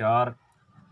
4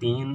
3